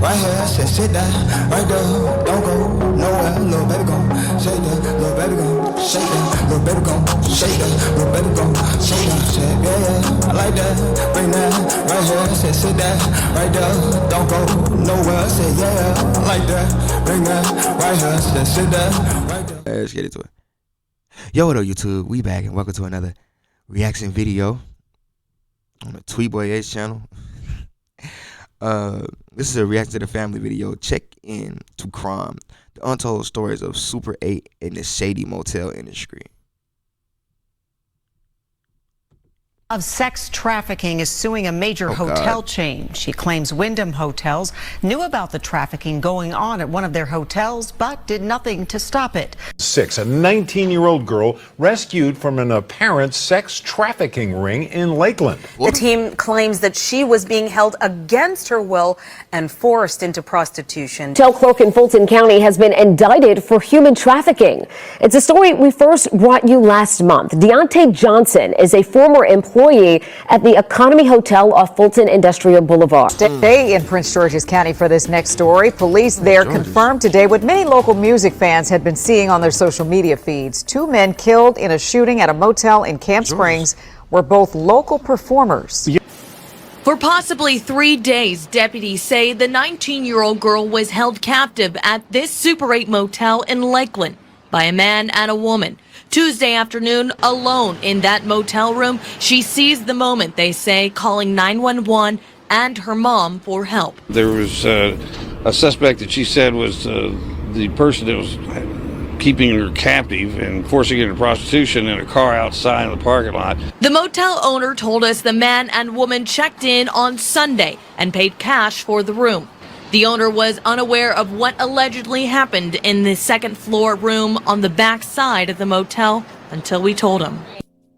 right here. Said sit down, right there. Don't go nowhere, little baby gon' shake that, little baby gon' shake that, little baby gon' shake that, little baby gon' shake that. Said yeah, I like that, bring that right here. Said sit down, right there. Don't go nowhere. Said yeah, I like that, bring that right here. Said sit down, right there. Let's get into it. Yo, what up, YouTube? We back and welcome to another reaction video on the Tweetboy H channel. This is a reaction to the family video. Check in to crime, the untold stories of Super 8 in the shady motel industry. Of sex trafficking is suing a major hotel chain. She claims Wyndham Hotels knew about the trafficking going on at one of their hotels, but did nothing to stop it. A 19-year-old girl rescued from an apparent sex trafficking ring in Lakeland. The team claims that she was being held against her will and forced into prostitution. Motel clerk in Fulton County has been indicted for human trafficking. It's a story we first brought you last month. Deontay Johnson is a former employee at the Economy Hotel off Fulton Industrial Boulevard. Stay in Prince George's County for this next story. Police there confirmed today what many local music fans had been seeing on their social media feeds. 2 men killed in a shooting at a motel in Camp Springs were both local performers. For possibly 3 days, deputies say the 19-year-old girl was held captive at this Super 8 motel in Lakeland by a man and a woman. Tuesday afternoon, alone in that motel room, she seized the moment, they say, calling 911 and her mom for help. There was a suspect that she said was the person that was keeping her captive and forcing her into prostitution in a car outside in the parking lot. The motel owner told us the man and woman checked in on Sunday and paid cash for the room. The owner was unaware of what allegedly happened in the second floor room on the back side of the motel until we told him.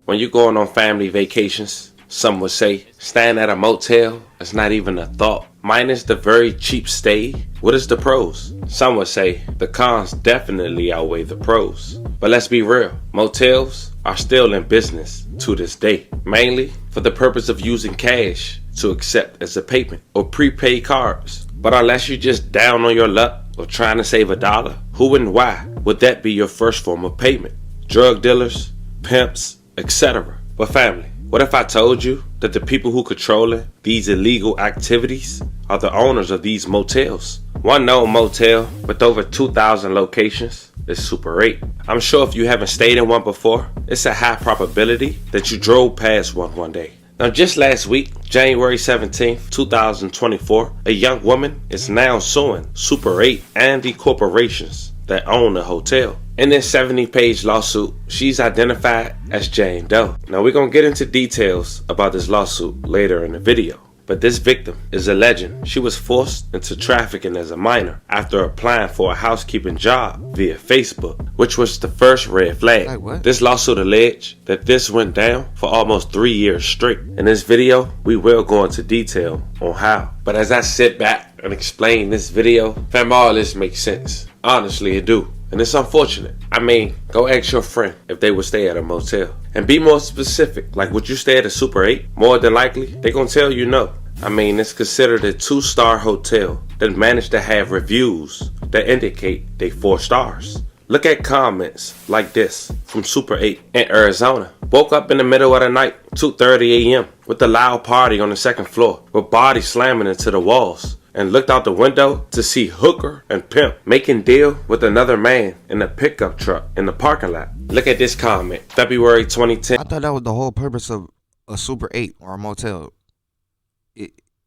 When you're going on family vacations, some would say staying at a motel is not even a thought. Minus the very cheap stay, what is the pros? Some would say the cons definitely outweigh the pros. But let's be real, motels are still in business to this day, mainly for the purpose of using cash to accept as a payment or prepaid cards. But unless you're just down on your luck or trying to save $1, who and why would that be your first form of payment? Drug dealers, pimps, etc. But family, what if I told you that the people who controlling these illegal activities are the owners of these motels? One known motel with over 2,000 locations is Super 8. I'm sure if you haven't stayed in one before, it's a high probability that you drove past one day. Now, just last week, January 17th, 2024, a young woman is now suing Super 8 and the corporations that own the hotel. In this 70-page lawsuit, she's identified as Jane Doe. Now, we're going to get into details about this lawsuit later in the video. But this victim is alleging she was forced into trafficking as a minor after applying for a housekeeping job via Facebook, which was the first red flag. This lawsuit alleged that this went down for almost 3 years straight. In this video, we will go into detail on how. But as I sit back and explain this video, fam, all this makes sense. Honestly, it do. And it's unfortunate. I mean, go ask your friend if they would stay at a motel. And be more specific, like would you stay at a Super 8? More than likely, they're gonna tell you no. I mean, it's considered a 2-star hotel that managed to have reviews that indicate they 4 stars. Look at comments like this from Super 8 in Arizona. Woke up in the middle of the night, 2:30 a.m. with a loud party on the second floor with bodies slamming into the walls. And looked out the window to see hooker and pimp making deal with another man in a pickup truck in the parking lot. Look at this comment, February 2010. I thought that was the whole purpose of a Super 8 or a motel.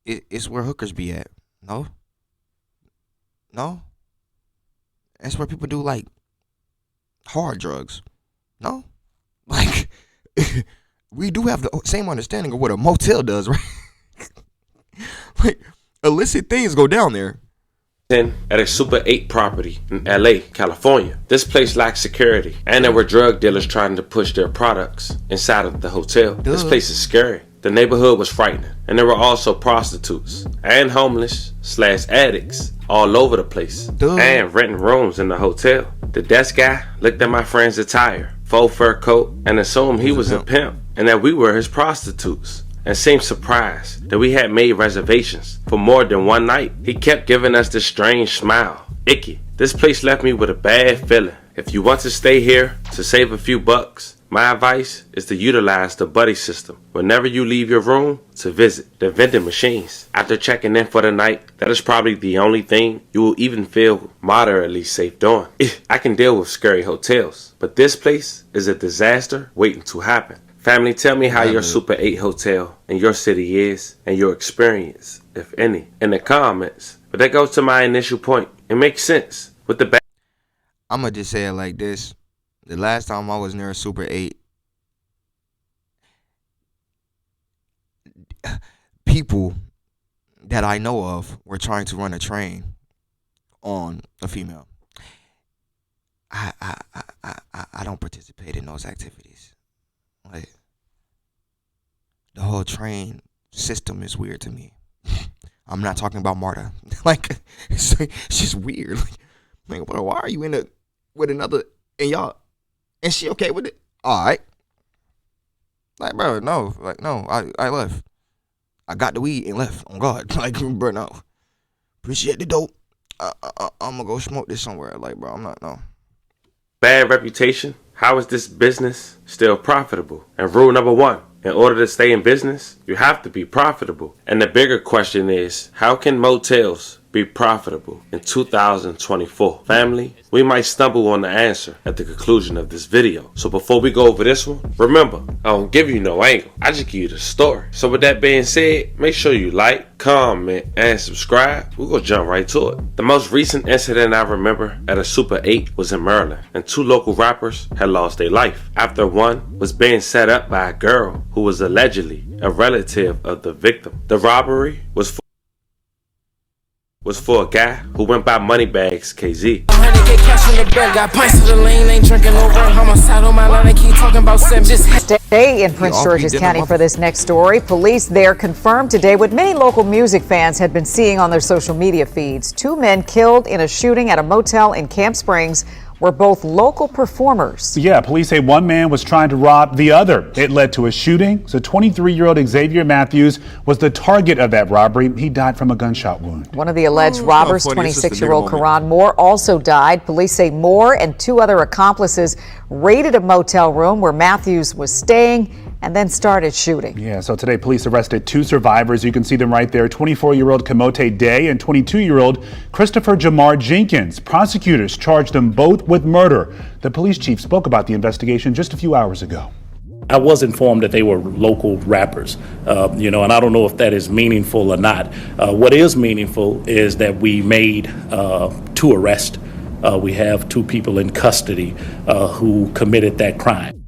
It's where hookers be at. No? No? That's where people do like hard drugs. No? Like, we do have the same understanding of what a motel does, right? Like, illicit things go down there. At a Super 8 property in LA, California. This place lacked security, and there were drug dealers trying to push their products inside of the hotel. This place is scary. The neighborhood was frightening, and there were also prostitutes and homeless/addicts all over the place, and renting rooms in the hotel. The desk guy looked at my friend's attire, faux fur coat, and assumed he was a pimp and that we were his prostitutes. and seemed surprised that we had made reservations for more than one night. He kept giving us this strange smile. Icky. This place left me with a bad feeling. If you want to stay here to save a few bucks, my advice is to utilize the buddy system whenever you leave your room to visit the vending machines. After checking in for the night, that is probably the only thing you will even feel moderately safe doing. I can deal with scary hotels, but this place is a disaster waiting to happen. Family, tell me how your Super 8 hotel in your city is and your experience, if any, in the comments. But that goes to my initial point. It makes sense with the I'm going to just say it like this. The last time I was near a Super 8, people that I know of were trying to run a train on a female. I don't participate in those activities. Like, the whole train system is weird to me. I'm not talking about Marta. Like, it's just weird. Like, bro, why are you in it with another, and y'all, and she okay with it? All right. Like, bro, no. Like, no, I left. I got the weed and left. On God. Like, bro, no. Appreciate the dope. I'm gonna go smoke this somewhere. Like, bro, I'm not, no. bad reputation. How is this business still profitable? And rule number one, in order to stay in business, you have to be profitable. And the bigger question is, how can motels be profitable in 2024? Family, we might stumble on the answer at the conclusion of this video. So before we go over this one, remember, I don't give you no angle. I just give you the story. So with that being said, make sure you like, comment, and subscribe. We're gonna jump right to it. The most recent incident I remember at a Super 8 was in Maryland, and two local rappers had lost their life after one was being set up by a girl who was allegedly a relative of the victim. The robbery was for a guy who went by Moneybags KZ. Stay in Prince George's County for this next story. Police there confirmed today what many local music fans had been seeing on their social media feeds. Two men killed in a shooting at a motel in Camp Springs were both local performers. Yeah, police say one man was trying to rob the other. It led to a shooting. So 23-year-old Xavier Matthews was the target of that robbery. He died from a gunshot wound. One of the alleged robbers, 26-year-old Karan Moore, also died. Police say Moore and two other accomplices raided a motel room where Matthews was staying and then started shooting. Yeah, so today police arrested two survivors. You can see them right there, 24-year-old Kamote Day and 22-year-old Christopher Jamar Jenkins. Prosecutors charged them both with murder. The police chief spoke about the investigation just a few hours ago. I was informed that they were local rappers, and I don't know if that is meaningful or not. What is meaningful is that we made two arrests. We have two people in custody who committed that crime.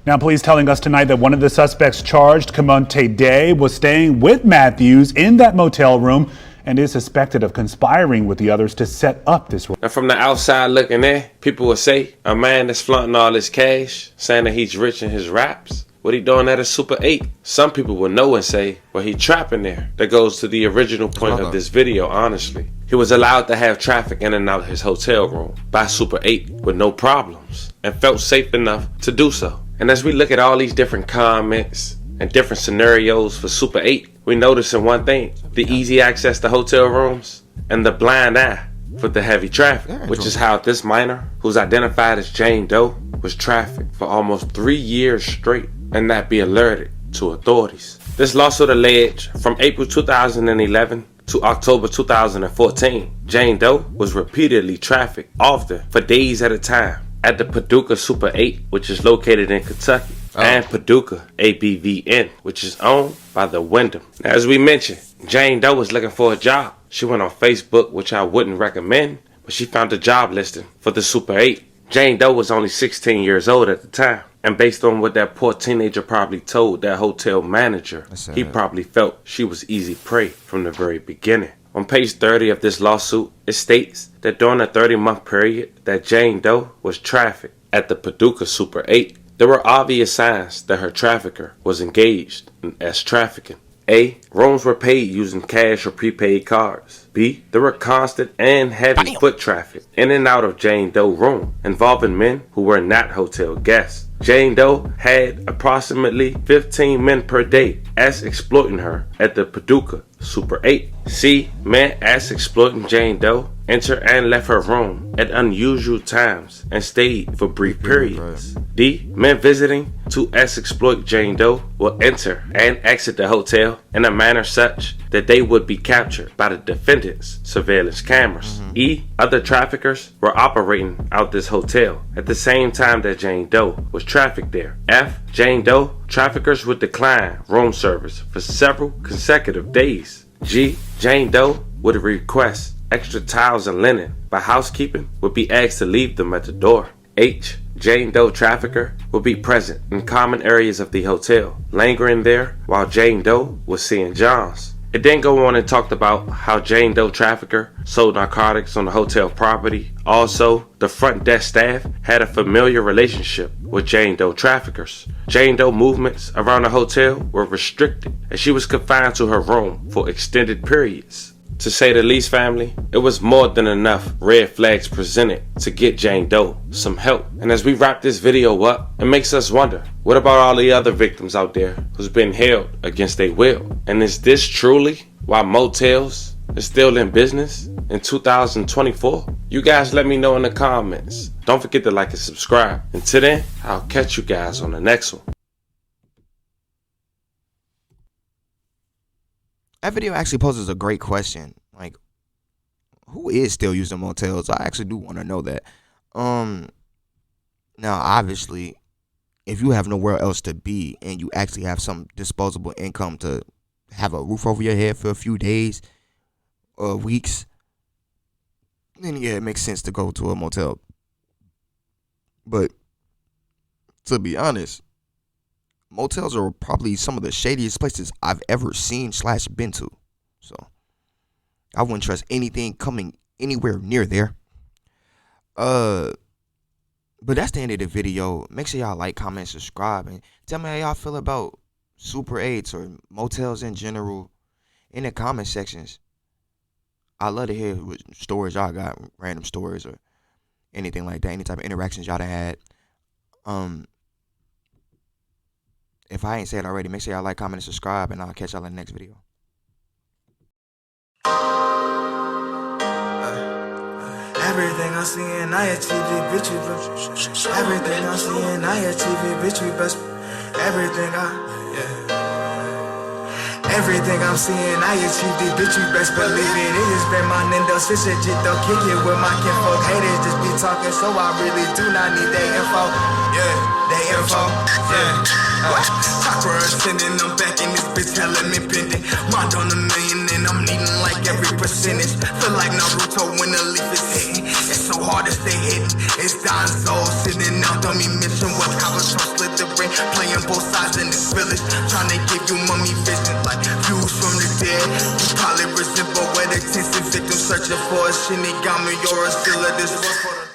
Now, police telling us tonight that one of the suspects charged, Kamonte Day, was staying with Matthews in that motel room and is suspected of conspiring with the others to set up this. Now from the outside looking in, people will say, a man that's flaunting all his cash, saying that he's rich in his raps. What he doing at a Super 8? Some people will know and say, well, he trapping there. That goes to the original point of this video, honestly. He was allowed to have traffic in and out of his hotel room by Super 8 with no problems and felt safe enough to do so. And as we look at all these different comments and different scenarios for Super 8, we noticing one thing: the easy access to hotel rooms and the blind eye for the heavy traffic, which is how this minor, who's identified as Jane Doe, was trafficked for almost 3 years straight and not be alerted to authorities. This lawsuit alleged from April 2011 to October 2014, Jane Doe was repeatedly trafficked, often for days at a time, at the Paducah Super 8, which is located in Kentucky, and Paducah ABVN, which is owned by the Wyndham. Now, as we mentioned, Jane Doe was looking for a job. She went on Facebook, which I wouldn't recommend, but she found a job listing for the Super 8. Jane Doe was only 16 years old at the time, and based on what that poor teenager probably told that hotel manager, he probably felt she was easy prey from the very beginning. On page 30 of this lawsuit, it states that during a 30-month period that Jane Doe was trafficked at the Paducah Super 8, there were obvious signs that her trafficker was engaged in trafficking. A. Rooms were paid using cash or prepaid cards. B. There were constant and heavy foot traffic in and out of Jane Doe room involving men who were not hotel guests. Jane Doe had approximately 15 men per day as exploiting her at the Paducah Super 8. C. Men as exploiting Jane Doe enter and left her room at unusual times and stayed for brief periods. D. Men visiting to exploit Jane Doe will enter and exit the hotel in a manner such that they would be captured by the defendant's surveillance cameras. E. Other traffickers were operating out this hotel at the same time that Jane Doe was trafficked there. F. Jane Doe traffickers would decline room service for several consecutive days. G. Jane Doe would request extra towels and linen, but housekeeping would be asked to leave them at the door. H. Jane Doe trafficker would be present in common areas of the hotel, lingering there while Jane Doe was seeing Johns. It then go on and talked about how Jane Doe trafficker sold narcotics on the hotel property. Also, the front desk staff had a familiar relationship with Jane Doe traffickers. Jane Doe movements around the hotel were restricted as she was confined to her room for extended periods. To say the least, family, it was more than enough red flags presented to get Jane Doe some help. And as we wrap this video up, it makes us wonder, what about all the other victims out there who's been held against their will? And is this truly why Motels is still in business in 2024? You guys let me know in the comments. Don't forget to like and subscribe. Until then, I'll catch you guys on the next one. That video actually poses a great question. Like, who is still using motels? I actually do want to know that. Now, obviously, if you have nowhere else to be and you actually have some disposable income to have a roof over your head for a few days or weeks, then yeah, it makes sense to go to a motel. But to be honest, motels are probably some of the shadiest places I've ever seen / been to. So I wouldn't trust anything coming anywhere near there. But that's the end of the video. Make sure y'all like, comment, subscribe, and tell me how y'all feel about Super 8s or motels in general in the comment sections. I love to hear what stories y'all got, random stories or anything like that, any type of interactions y'all done had. If I ain't said it already, make sure y'all like, comment, and subscribe, and I'll catch y'all in the next video. Everything I'm seeing, I achieve it, bitch, we best. Everything I'm seeing, I achieve it, bitch, we best. Everything I'm seeing, I achieved it, bitch, you best believe it. It has been my Nintendo switch it, though, kick it with my kinfolk. Haters just be talking, so I really do not need their info. They info, Chakra ascending, I'm back in this bitch, hella me pending. Mind on $1 million and I'm needing like every percentage. Feel like Naruto when the leaf is hitting. It's so hard to stay hidden. It's Don Soul sitting out, don't me mention what Cobblestone split the ring. Playing both sides in this village, trying to give you mummy vision like views from the dead. You probably resemble where the tense victim searching for a Shinigami or a Zilla. This was for the